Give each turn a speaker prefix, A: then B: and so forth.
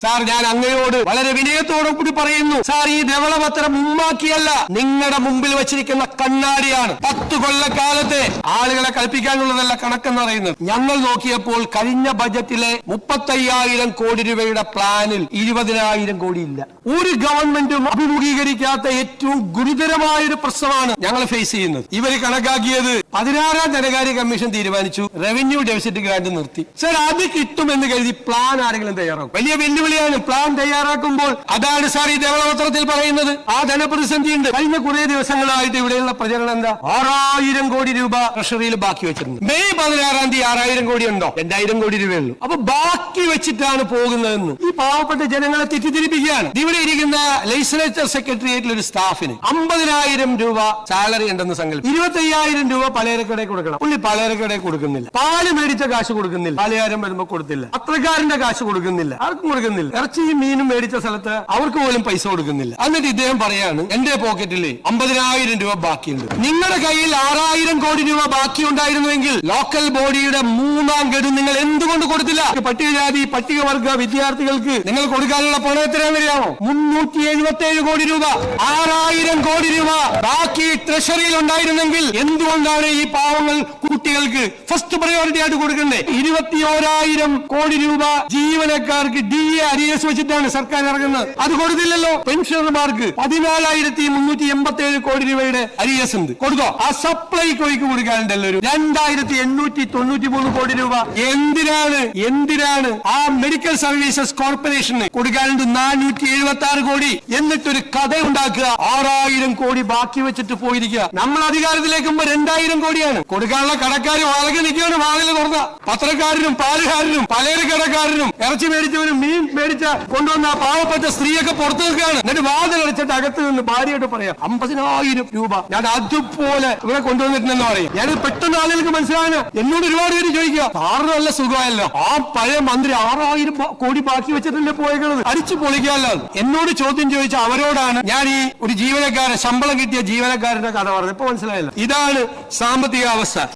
A: Sir, ഞാൻ അങ്ങയോട് വളരെ വിനയത്തോടു കൂടി പറയുന്നു സാർ, ഈ ധവളപത്രം ഉമ്മാക്കിയല്ല, നിങ്ങളുടെ മുമ്പിൽ വെച്ചിരിക്കുന്ന കണ്ണാടിയാണ്. 10 കൊല്ലക്കാലത്തെ ആളുകളെ കൽപ്പിക്കാനുള്ളതല്ല കണക്കെന്ന് പറയുന്നത്. ഞങ്ങൾ നോക്കിയപ്പോൾ കഴിഞ്ഞ ബജറ്റിലെ 35,000 കോടി രൂപയുടെ പ്ലാനിൽ 20,000 കോടി ഇല്ല. ഒരു ഗവൺമെന്റും അഭിമുഖീകരിക്കാത്ത ഏറ്റവും ഗുരുതരമായൊരു പ്രശ്നമാണ് ഞങ്ങൾ ഫേസ് ചെയ്യുന്നത്. ഇവര് കണക്കാക്കിയത് 16ാം ധനകാര്യ കമ്മീഷൻ തീരുമാനിച്ചു റവന്യൂ ഡെഫിസിറ്റ് ഗ്രാന്റ് നിർത്തി. സാർ, അത് കിട്ടുമെന്ന് കരുതി പ്ലാൻ ആരെങ്കിലും തയ്യാറാക്കും? വലിയ വെല്ലുവിളിയാണ് പ്ലാൻ തയ്യാറാക്കുമ്പോൾ. അതാണ് സാർ ഈ ധവളപത്രത്തിൽ പറയുന്നത്. ആ ധനപ്രതിസന്ധി ഉണ്ട്. കഴിഞ്ഞ കുറെ ദിവസങ്ങളായിട്ട് ഇവിടെയുള്ള പ്രചരണം എന്താ? 6,000 കോടി രൂപ ട്രഷറിയിൽ ബാക്കി വെച്ചിരുന്നു. മെയ് 16ാം തീയതി 6,000 കോടി ഉണ്ടോ? 2,000 കോടി രൂപയുള്ളൂ. അപ്പൊ ബാക്കി വെച്ചിട്ടാണ് പോകുന്നതെന്ന് ഈ പാവപ്പെട്ട ജനങ്ങളെ തെറ്റിദ്ധരിപ്പിക്കുകയാണ്. ഇവിടെ ഇരിക്കുന്ന ലെജിസ്ലേച്ചർ സെക്രട്ടേറിയറ്റിൽ ഒരു സ്റ്റാഫിന് 50,000 രൂപ സാലറി ഉണ്ടെന്ന് സങ്കല്പം. 25,000 രൂപ പലചരക്കടയിൽ കൊടുക്കണം. പുള്ളി പലചരക്കടയിൽ കൊടുക്കുന്നില്ല. പാല് മേടിച്ച കാശ് കൊടുക്കുന്നില്ല. പാലുകാരൻ വരുമ്പോ കൊടുത്തില്ല. പത്രക്കാരന്റെ കാശ് കൊടുക്കുന്നില്ല. ആർക്കും കൊടുക്കുന്നില്ല. ഇറച്ചിയും മീനും മേടിച്ച സ്ഥലത്ത് അവർക്ക് പോലും പൈസ കൊടുക്കുന്നില്ല. എന്നിട്ട് ഇദ്ദേഹം പറയാണ് എന്റെ പോക്കറ്റിൽ 50,000 രൂപ ബാക്കിയുണ്ട്. നിങ്ങളുടെ കയ്യിൽ 6,000 കോടി രൂപ ബാക്കി ഉണ്ടായിരുന്നുവെങ്കിൽ ലോക്കൽ ബോഡിയുടെ 3ാം ഗഡു നിങ്ങൾ എന്തുകൊണ്ട് കൊടുത്തില്ല? പട്ടികജാതി പട്ടികവർഗ വിദ്യാർത്ഥികൾക്ക് നിങ്ങൾ കൊടുക്കാനുള്ള പണം എത്രയാണെന്ന് അറിയാമോ? 377 കോടി രൂപ. 6,000 കോടി രൂപ ബാക്കി ട്രഷറിയിൽ ഉണ്ടായിരുന്നെങ്കിൽ എന്തുകൊണ്ടാണ് ഈ പാവങ്ങൾ കുട്ടികൾക്ക് ഫസ്റ്റ് പ്രയോറിറ്റി ആയിട്ട് കൊടുക്കണ്ടേ? 21,000 കോടി രൂപ ജീവനക്കാർക്ക് DA അരിയസ് വെച്ചിട്ടാണ് സർക്കാർ ഇറങ്ങുന്നത്. അത് കൊടുത്തില്ലല്ലോ. പെൻഷനർമാർക്ക് 14,387 കോടി രൂപയുടെ അരിയസ് ഉണ്ട്. കൊടുക്കോ? ആ സപ്ലൈകോയ്ക്ക് കൊടുക്കാനുണ്ടല്ലോ ഒരു 2,893 കോടി രൂപ. എന്തിനാണ് ആ മെഡിക്കൽ സർവീസസ് കോർപ്പറേഷന് കൊടുക്കാനുണ്ട് 476 കോടി. എന്നിട്ടൊരു കഥ ഉണ്ടാക്കുക. 6,000 കോടി ബാക്കി വെച്ചിട്ട് പോയിരിക്കുക. നമ്മൾ അധികാരത്തിലേക്കുമ്പോ 2,000 കോടിയാണ് കൊടുക്കാനുള്ള. കടക്കാർ വാതിൽ നിൽക്കുകയാണ്. വാതിൽ തുറന്ന പത്രക്കാരനും പാലുകാരനും പലചരക്കടക്കാരനും ഇറച്ചി മേടിച്ചവരും മീൻ മേടിച്ച കൊണ്ടുവന്ന പാവപ്പെട്ട സ്ത്രീയൊക്കെ പുറത്തു നിൽക്കുകയാണ്. എന്നിട്ട് വാതിൽ അടച്ചിട്ട് അകത്ത് നിന്ന് ഭാര്യയോട് പറയാം 50,000 രൂപ ഞാൻ അതുപോലെ ഇവിടെ കൊണ്ടുവന്നിട്ടുണ്ടെന്ന് പറയും. ഞാൻ പെട്ടെന്ന് ആളുകൾക്ക് മനസ്സിലാണ്. എന്നോട് ഒരുപാട് പേര് ചോദിക്കുക സാറിന് നല്ല സുഖമായല്ലോ, ആ പഴയ മന്ത്രി 6,000 കോടി ബാക്കി വെച്ചിട്ടല്ലേ പോയേക്കുന്നത്, അടിച്ചു പൊളിക്കാമല്ലോ. എന്നോട് ചോദ്യം ചോദിച്ച അവരോടാണ് ഞാൻ ഈ ഒരു ജീവനക്കാരൻ, ശമ്പളം കിട്ടിയ ജീവനക്കാരന്റെ കഥ പറഞ്ഞത്. ഇപ്പൊ മനസ്സിലായല്ലോ. ഇതാണ് സാമ്പത്തിക അവസ്ഥ.